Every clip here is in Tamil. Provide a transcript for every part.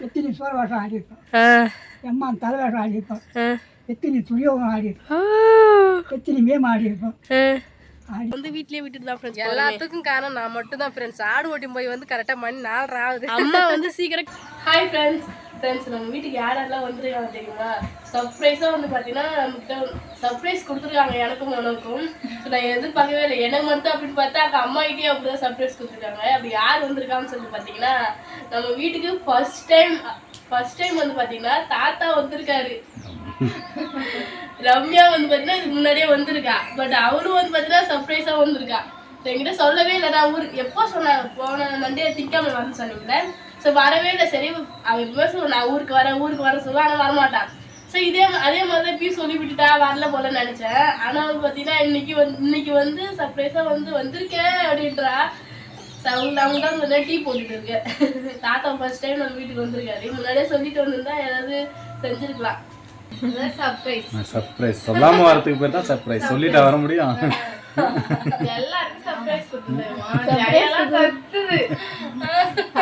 எத்தனை சோழ வேஷம் ஆடிருக்கோம், எம்மான் தலை வேஷம் ஆடிருக்கோம், எத்தனை துரியோகம் ஆடிருக்கோம், எத்தனை மேம் ஆடிருக்கோம். வந்து வீட்லயே விட்டுட்டு தான் ஃப்ரெண்ட்ஸ். எல்லாத்துக்கும் காரணம் நான் மட்டும் தான் ஃப்ரெண்ட்ஸ். ஆடு ஓட்டி போய் வந்து கரெக்டாக மணி 4:30 ஆகுது. அம்மா வந்து சீக்கிரம். ஹாய் ஃப்ரெண்ட்ஸ் நம்ம வீட்டுக்கு யாரெல்லாம் வந்துருக்காங்க தெரியுமா? சர்ப்ரைஸாக வந்து பார்த்தீங்கன்னா நம்மகிட்ட சர்ப்ரைஸ் கொடுத்துருக்காங்க எனக்கும் உனக்கும். நான் எதிர்பார்க்கவே இல்லை. எனக்கு மட்டும் அப்படின்னு பார்த்தா அங்கே அம்மாகிட்டே அப்படி தான் சர்ப்ரைஸ் கொடுத்துருக்காங்க. அப்படி யார் வந்திருக்காங்கன்னு சொல்லி பார்த்தீங்கன்னா நம்ம வீட்டுக்கு ஃபர்ஸ்ட் டைம் வந்து பார்த்தீங்கன்னா தாத்தா வந்திருக்காரு. ரம்யா வந்து பார்த்தீங்கன்னா இதுக்கு முன்னாடியே வந்திருக்கா. பட் அவளும் வந்து பார்த்தீங்கன்னா சர்ப்ரைஸாக வந்திருக்கா. ஸோ என்கிட்ட சொல்லவே இல்லை. நான் ஊருக்கு எப்போ சொன்னாங்க போன மண்டே திங்காமல் வந்து சொன்னீங்களே. ஸோ வரவே இல்லை. சரி அவன் எப்பவுமே சொல்லுவான் நான் ஊருக்கு வரேன் சொல்லுவான். ஆனால் வரமாட்டான். ஸோ அதே மாதிரி தான் இப்பயும் சொல்லி விட்டுட்டா வரல போலன்னு நினச்சேன். ஆனால் வந்து பார்த்தீங்கன்னா இன்னைக்கு வந்து சர்ப்ரைஸாக வந்திருக்கேன் அப்படின்றா. அவங்க தான் வந்து டீ போட்டுட்டு இருக்கேன். தாத்தா ஃபர்ஸ்ட் டைம் நம்ம வீட்டுக்கு வந்திருக்காரு. முன்னாடியே சொல்லிட்டு வந்திருந்தா ஏதாவது செஞ்சிருக்கலாம். சர்ப்ரைஸ் சொல்லாம வரதுக்கு பேர் தான் சர்ப்ரைஸ். சொல்லிட்டு வர முடியும். எல்லாருக்கும் சர்ப்ரைஸ்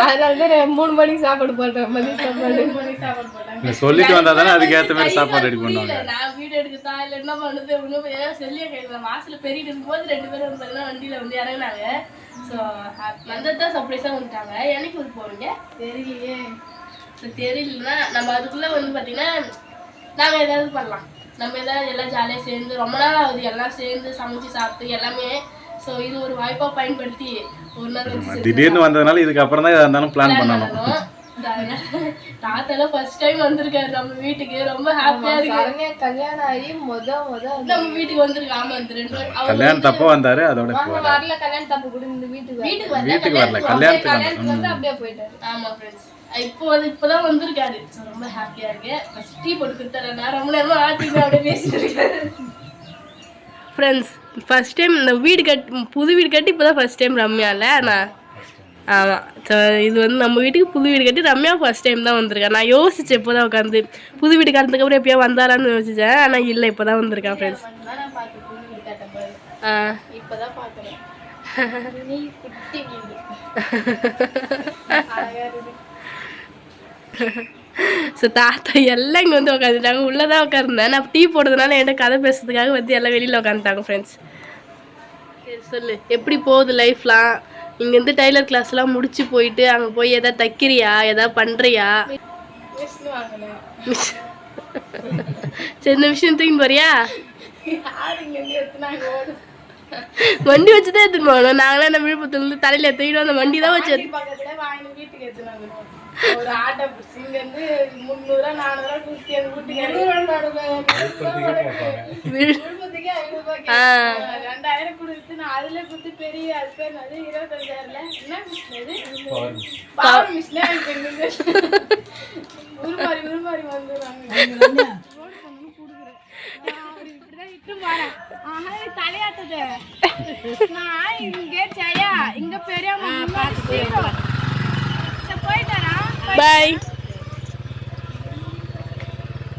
அதனால 3 மணிக்கு சாப்பாடு போடுறேன். சொல்லிட்டு வந்தா தானே அதுக்கு ஏற்ற மாதிரி சாப்பாடு ரெடி பண்ணுவாங்க. நான் வீடியோ எடுக்கதா இல்லை என்ன பண்ணுறது ஒன்றும் செல்லியா கையில் வாசலில் பெருகிட்டு இருக்கும்போது 2 பேரும் வந்து பார்த்தீங்கன்னா வண்டியில் வந்து இறங்கினாங்க. ஸோ வந்தது தான் சர்ப்ரைஸாக வந்துட்டாங்க. எனக்கு ஊருக்கு போவீங்க தெரியலையே. ஸோ தெரியலன்னா நம்ம அதுக்குள்ளே வந்து பார்த்தீங்கன்னா நாங்கள் ஏதாவது பண்ணலாம். நம்ம ஏதாவது எல்லாம் ஜாலியாக சேர்ந்து ரொம்ப நாள் ஆகுது எல்லாம் சேர்ந்து சமைச்சு சாப்பிட்டு எல்லாமே. ஸோ இது ஒரு வாய்ப்பாக பயன்படுத்தி ஒரு நாள் வச்சு திடீர்னு வந்ததுனால இதுக்கு அப்புறம் தான் எதாக இருந்தாலும் பிளான் பண்ணணும். தாத்தாலாம் ஃபர்ஸ்ட் டைம் வந்திருக்காரு நம்ம வீட்டுக்கு. ரொம்ப ஹாப்பியா இருக்கு. கல்யாணம் ஆகி நம்ம வீட்டுக்கு வந்திருக்கு. ஆமா இந்த 2 வருஷம் கல்யாணம் தப்ப வந்தாரு. அதோட வரல. கல்யாணம் தப்பு கூட இந்த வீட்டுக்கு வரல. கல்யாணத்துக்கு வந்து அப்படியே போயிட்டாரு. ஆமா ஃப்ரெண்ட்ஸ் இப்போதான் வந்திருக்காரு. ஸோ ரொம்ப ஹாப்பியா இருக்கு. ஃபர்ஸ்ட் டீ போட்டு கொடுத்தாரு. நான் ரொம்ப நேரமா ஆட்டிட்டு அப்படியே பேசிட்டு இருக்காரு. ஃப்ரெண்ட்ஸ் ஃபர்ஸ்ட் டைம் இந்த புது வீடு கட்டி இப்போதான் ஃபர்ஸ்ட் டைம் ரம்யா இல்லை நான். ஆமாம். ஸோ இது வந்து நம்ம வீட்டுக்கு புது வீடு கட்டி ரம்யா ஃபர்ஸ்ட் டைம் தான் வந்திருக்கேன். நான் யோசிச்சேன் இப்போ தான் உட்காந்து புது வீடு கட்டுறதுக்கு அப்புறம் எப்பயா வந்தாரான்னு யோசிச்சேன். ஆனால் இல்லை இப்போ தான் வந்திருக்கேன் ஃப்ரெண்ட்ஸ். இப்போதான் பார்க்குறேன். ஸோ தாத்தா எல்லாம் இங்கே வந்து உட்காந்துட்டாங்க. உள்ளே தான் உட்காந்துருந்தேன். நான் டீ போடுறதுனால என்கிட்ட கதை பேசுறதுக்காக வந்து எல்லாம் வெளியில் உட்காந்துட்டாங்க ஃப்ரெண்ட்ஸ். சொல்லு எப்படி போகுது லைஃப்லாம்? இங்கேருந்து டைலர் கிளாஸ்லாம் முடிச்சு போயிட்டு அங்கே போய் எதாவது தைக்கிறியா எதாவது பண்ணுறியா? சரி இந்த விஷயம் தூக்கின்னு போறியா? வண்டி வச்சுதான் எடுத்துன்னு போகணும். நாங்களாம் நம்ம விழுப்புரத்துலேருந்து தலையில் தூக்கிட்டு அந்த வண்டி தான் வச்சு ஒரு ஆட்டோ இங்க இருந்து 300 400 குடுத்து எங்க வீட்டுக்கு 2000 கொடுத்து நான் அதுல குடுத்து பெரிய அது பேர் 25,000ல என்ன மிஷின் பவர் மிஷினே உருமாறி வந்துறாங்க. இப்படிதான் இட்டு போறேன். தலையாட்டது நான் இங்க ஜெயா இங்க பெரியம்மா போயிட்டாரா? பாய்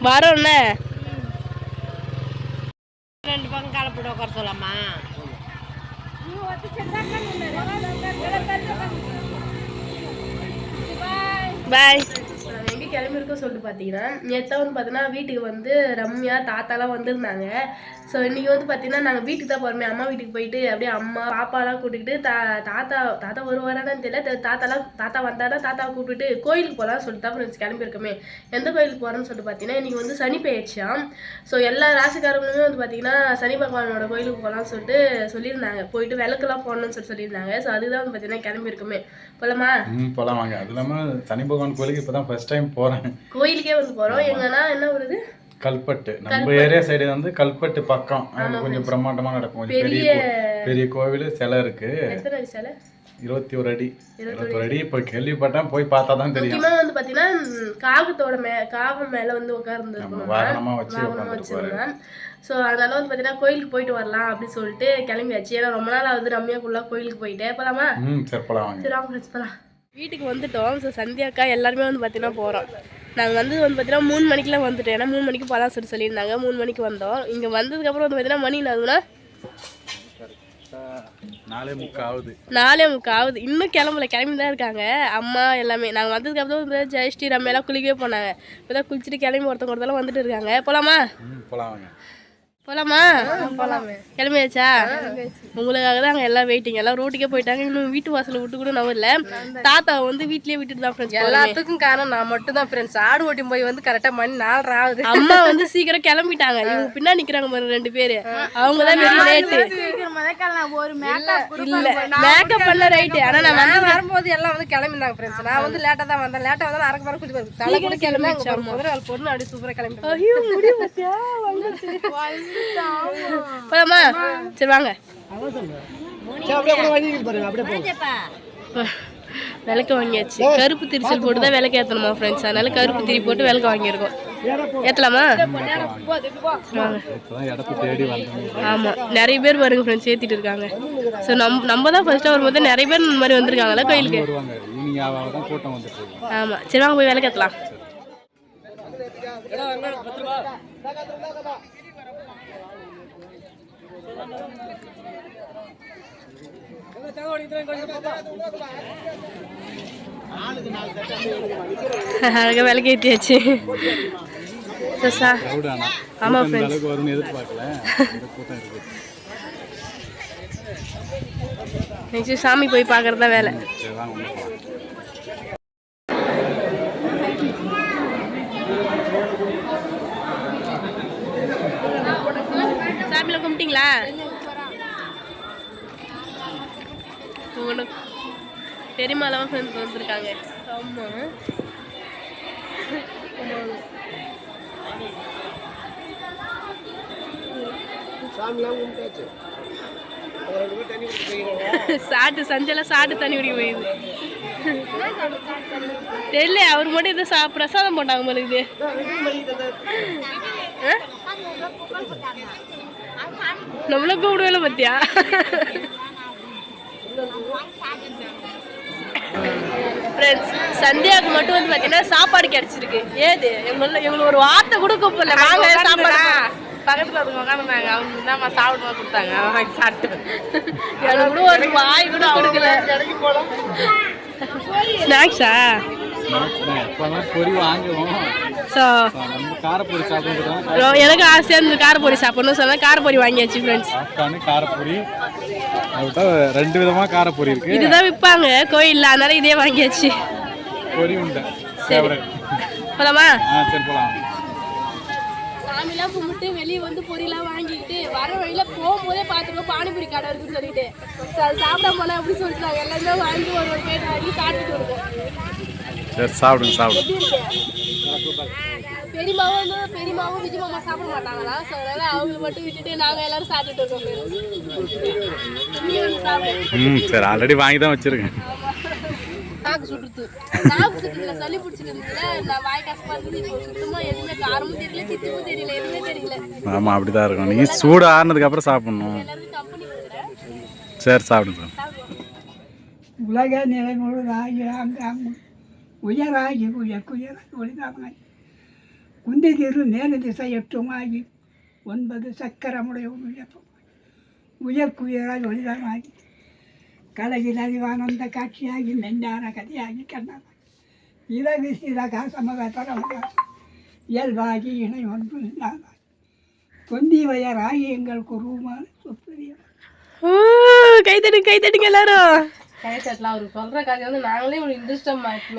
வரோண்ணே. 2 பக்கம் காலை போட்டு உட்கார சொல்லாமா? பாய். எங்கே கிளம்பிருக்கோம் சொல்லிட்டு பார்த்தீங்கன்னா நேற்று வந்து பார்த்தீங்கன்னா வீட்டுக்கு வந்து ரம்யா தாத்தாலாம் வந்திருந்தாங்க. ஸோ இன்றைக்கி வந்து பார்த்தீங்கன்னா நாங்கள் வீட்டுக்கு தான் போகிறோமே. அம்மா வீட்டுக்கு போயிட்டு அப்படியே அம்மா பாப்பாலாம் கூட்டிகிட்டு தாத்தா வருவாரான்னு தெரியல. தாத்தா வந்தாரா தாத்தாவை கூப்பிட்டுட்டு கோயிலுக்கு போகலான்னு சொல்லிட்டு தான் ஃப்ரெண்ட்ஸ் கிளம்பியிருக்கோமே. எந்த கோயிலுக்கு போகிறோன்னு சொல்லிட்டு பார்த்தீங்கன்னா இன்றைக்கி வந்து சனி பெயர்ச்சியாம். ஸோ எல்லா ராசிக்காரங்களுமே வந்து பார்த்தீங்கன்னா சனி பகவானோட கோயிலுக்கு போகலான்னு சொல்லிட்டு சொல்லியிருந்தாங்க. போயிட்டு விளக்குலாம் போடணும்னு சொல்லியிருந்தாங்க. ஸோ அதுதான் வந்து பார்த்தீங்கன்னா கிளம்பியிருக்கோமே. போகலாமா? போகலாம் வாங்க. அது இல்லாமல் சனி பகவான் கோயிலுக்கு இப்போ தான் ஃபர்ஸ்ட் டைம் போகிறேன். கோயிலுக்கே வந்து போகிறோம். எங்கன்னா என்ன வருது கல்பட்டு. நம்ம ஏரியா சைடு வந்து கல்பட்டு பக்கம் கொஞ்சம் பிரம்மாண்டமா நடக்கும். கொஞ்சம் பெரிய கோவில் சிலை இருக்கு. 21 அடி. இப்போ கேள்விப்பட்டேன். போய் பார்த்தா தான் தெரியும். முக்கியமாக வந்து பார்த்தீங்கன்னா காகம் மேலே வந்து உட்கார்ந்துருக்கணும். வாகனமா வச்சிருந்தேன். ஸோ அதனால வந்து பார்த்தீங்கன்னா கோயிலுக்கு போயிட்டு வரலாம் அப்படின்னு சொல்லிட்டு கிளம்பியாச்சு. ஏன்னா ரொம்ப நாள் ஆகுது ரம்யாக்குள்ள கோயிலுக்கு போயிட்டு. போகலாமா? சரி போகலாம். சரி வாங்க போகலாம். வீட்டுக்கு வந்துட்டோம். ஸோ சந்தியாக்கா எல்லாருமே வந்து பார்த்தீங்கன்னா போகிறோம். நாங்கள் வந்து பார்த்தீங்கன்னா 3 மணிக்கெலாம் வந்துட்டோம். ஏன்னா 3 மணிக்கு போகலாம் சொல்லியிருந்தாங்க. 3 மணிக்கு வந்தோம். இங்கே வந்ததுக்கப்புறம் வந்து பார்த்தீங்கன்னா மணி ஆகுதுன்னா 4:45 ஆகுது. 4:45 ஆகுது. இன்னும் கிளம்பி தான் இருக்காங்க அம்மா எல்லாமே. நாங்கள் வந்ததுக்கு அப்புறம் ஜெயஸ்ரீ ரம்யாலாம் குளிக்கவே போனாங்க. இப்போ தான் குளிச்சுட்டு கிளம்பி ஒருத்தவங்க வந்துட்டு இருக்காங்க. போகலாமா? போகலாங்க. போகலாமா? போகலாமே. கிளம்பியாச்சா? உங்களுக்காக தான் அங்கே எல்லாம் வெயிட்டிங். எல்லாம் ரோட்டுக்கே போயிட்டாங்க. இன்னும் வீட்டு வாசலில் விட்டு கூட நான் இல்லை. தாத்தாவை வந்து வீட்லேயே விட்டுட்டு தான் ஃப்ரெண்ட்ஸ். எல்லாத்துக்கும் காரணம் நான் மட்டும் தான் ஃப்ரெண்ட்ஸ். ஆடு ஓட்டி போய் வந்து கரெக்டாக மணி 4:30 ஆகுது. அம்மா வந்து சீக்கிரம் கிளம்பிட்டாங்க. இவங்க பின்னாடி நிற்கிறாங்க பாருங்க 2 பேர். அவங்க தான் வெரி லேட்டு. ஒரு மேக்கப் இல்லை மேக்கப் பண்ண ரைட்டு. ஆனால் நான் வரும்போது எல்லாம் வந்து கிளம்பினாங்க ஃப்ரெண்ட்ஸ். நான் வந்து லேட்டாக தான் வந்தேன். லேட்டாக வந்தால் அரைக்க வர குளிச்சு தலை கூட கிளம்பி முதல்ல பொண்ணு அப்படி சூப்பராக கிளம்பி. ஐயோ முடிய பார்த்தியா? போலாமா? சரி வாங்க. விளக்கு வாங்கியாச்சு. கருப்பு திரிச்சல் போட்டு தான் விளக்கு ஏற்றணுமா ஃப்ரெண்ட்ஸ். அதனால கருப்பு திரி போட்டு விளக்கு வாங்கியிருக்கோம். ஏற்றலாமா? ஆமாம் நிறைய பேர் வருங்க ஃப்ரெண்ட்ஸ் ஏற்றிட்டு இருக்காங்க. ஸோ நம்ம தான் ஃபர்ஸ்ட்டாக வரும்போது நிறைய பேர் இந்த மாதிரி வந்திருக்காங்களா கோயிலுக்கு. ஆமாம் சரி வாங்க போய் விளக்கு ஏற்றலாம். அழகாக விளக்கு ஏற்றியாச்சு. ஆமாம் ஃப்ரெண்ட்ஸ். நெக்ஸ்ட் சாமி போய் பார்க்கறது தான் வேலை. சாமியில் கும்பிட்டீங்களா? பெரியமாலாம் ஃப்ரெண்ட்ஸ் வந்துருக்காங்க. ஆமாம் சாட்டு சஞ்செல்லாம் சாட்டு தண்ணி குடிக்க போயிடுது. தெரியல அவர் மட்டும் எதோ பிரசாதம் போட்டாங்க போல இது. நம்மள கூப்பிடுவேல பத்தியா? ஃப்ரெண்ட்ஸ் சந்தியாவுக்கு மட்டும் வந்து பார்த்தீங்கன்னா சாப்பாடு கிடைச்சிருக்கு. ஏது எங்களுக்கு ஒரு வார்த்தை கூட கூப்பிடல. வாங்க சாப்பாடு. பக்கத்தில் அதுக்கு உட்காந்துருந்தாங்க. அவங்க தான் சாப்பிடுமா கொடுத்தாங்க. அவங்க சாப்பிட்டு எனக்கு கூட ஒரு வாய் கூட கொடுக்கல. ஸ்நாக்ஸா? எனக்கு ஆசையாக இருந்தது காரப்பொரி சாப்பிடணும். சொன்னா காரப்பொரி வாங்கியாச்சு ஃப்ரெண்ட்ஸ். காரப்பொரி 2 விதமா காரப்பொரி இருக்கு. இதுதான் விற்பாங்க கோயில்ல, அதனால இதே வாங்கியாச்சு. பொரி உண்டை. போலாமா? சரி போலாம். சாமிலாம் கும்பிட்டு வெளியே வந்து பொரியெல்லாம் வாங்கிக்கிட்டு வர வழியில போகும்போதே பார்த்துருக்கோம் பானிபூரி கடை இருக்குன்னு சொல்லிட்டு சாப்பிட போனா அப்படின்னு சொல்லிட்டாங்க. எல்லாமே வாங்கி ஒரு பேட் வாங்கி சாப்பிட்டுட்டு இருக்கோம். சரி சாப்பிடுங்க. பெரியமாவும் விஜய் மாமா சாப்பிட மாட்டாங்களா? ஸோ அதனால அவங்க மட்டும் விட்டுட்டு நாங்கள் எல்லாரும் சாப்பிட்டுட்டு இருக்கோம். சரி ஆல்ரெடி வாங்கி தான் வச்சிருக்கேன். நாக்கு சுட்டுதுல சளி பிடிச்சிட்டு இருந்துச்சுல. நான் வாய் கஷ்டமா இருக்குது. இப்போ சுத்தமாக எதுவுமே காரமும் தெரியல சித்தியும் தெரியல எதுவுமே தெரியல. ஆமாம் அப்படிதான் இருக்கும். நீ சூடு ஆறுனதுக்கு அப்புறம் சாப்பிடணும். எல்லாருக்கும் கம்பெனி கொடுக்குறேன். சரி சாப்பிடுங்க. உலக நிலை முழுதாகி அங்கு உயராகி ஒளிதாமாகி குந்தி திரு மேல திசை 8ஆகி 9 சக்கரமுடைய உயர்குயராகி ஒளிதாமாகி கலையில் அறிவானந்த காட்சியாகி நெஞ்சான கதையாகி கண்ணாகி இரவு சீரகா சமதரமாக இயல்பாகி இணை ஒன்று இல்லாதாகி தொந்தி வயராகி எங்கள் குருமான சுப்பிரியம். கைத்தட்டுங்க எல்லாரும்.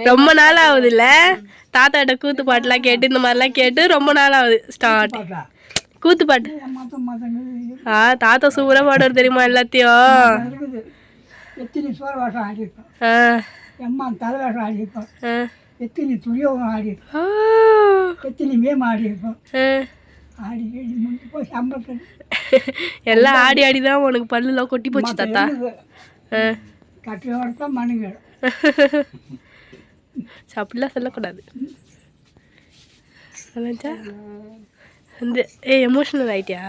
ரொம்ப நாள் ஆகுது இல்ல தாத்தாட்ட கூத்து பாட்டுலாம் கேட்டு இந்த மாதிரிலாம் கேட்டு ரொம்ப நாள் ஆகுது. ஸ்டார்ட் கூத்து பாட்டு. தாத்தா சூப்பரா பாடுவார் தெரியுமா எல்லாத்தையும். எத்தனை சோழ வேஷம் ஆடிருக்கோம். எம்மான் தலை வேஷம் ஆடிருக்கோம். எத்தனை துரியோகம் ஆடிருக்கோம். எத்தனை மேம் ஆடிருக்கோம். ஆடி முடிஞ்சு போய் சம்பளம் எல்லாம் ஆடி ஆடி தான் உனக்கு பல்லுலாம் கொட்டி போச்சு தாத்தா. கட்டியோட தான் மனுங்க அப்படிலாம் சொல்லக்கூடாது. வந்து எமோஷனல் ஆயிட்டியா?